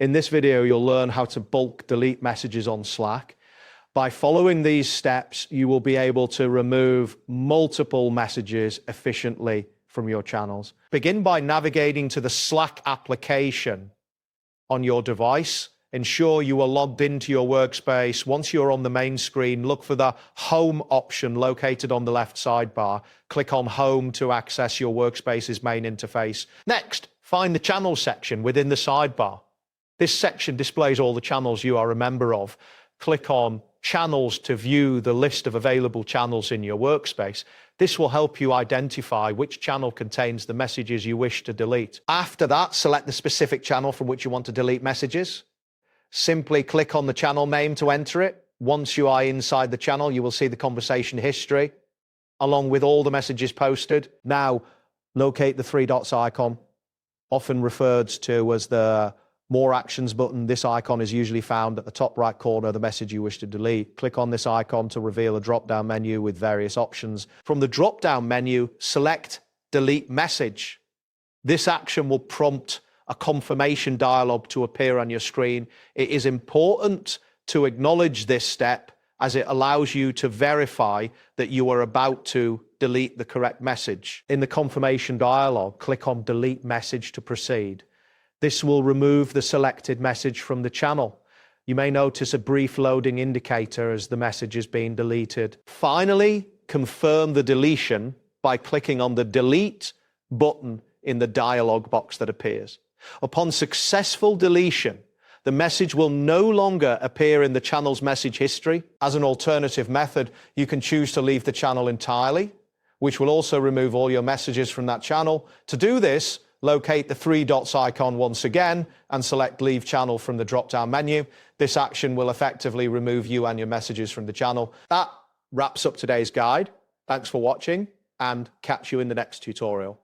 In this video, you'll learn how to bulk delete messages on Slack. By following these steps, you will be able to remove multiple messages efficiently from your channels. Begin by navigating to the Slack application on your device. Ensure you are logged into your workspace. Once you're on the main screen, look for the Home option located on the left sidebar. Click on Home to access your workspace's main interface. Next, find the Channels section within the sidebar. This section displays all the channels you are a member of. Click on Channels to view the list of available channels in your workspace. This will help you identify which channel contains the messages you wish to delete. After that, select the specific channel from which you want to delete messages. Simply click on the channel name to enter it. Once you are inside the channel, you will see the conversation history, along with all the messages posted. Now, locate the three dots icon, often referred to as the More Actions button. This icon is usually found at the top right corner of the message you wish to delete. Click on this icon to reveal a drop-down menu with various options. From the drop-down menu, select Delete Message. This action will prompt a confirmation dialog to appear on your screen. It is important to acknowledge this step as it allows you to verify that you are about to delete the correct message. In the confirmation dialog, click on Delete Message to proceed. This will remove the selected message from the channel. You may notice a brief loading indicator as the message is being deleted. Finally, confirm the deletion by clicking on the Delete button in the dialog box that appears. Upon successful deletion, the message will no longer appear in the channel's message history. As an alternative method, you can choose to leave the channel entirely, which will also remove all your messages from that channel. To do this, locate the three dots icon once again and select Leave Channel from the drop-down menu. This action will effectively remove you and your messages from the channel. That wraps up today's guide. Thanks for watching and catch you in the next tutorial.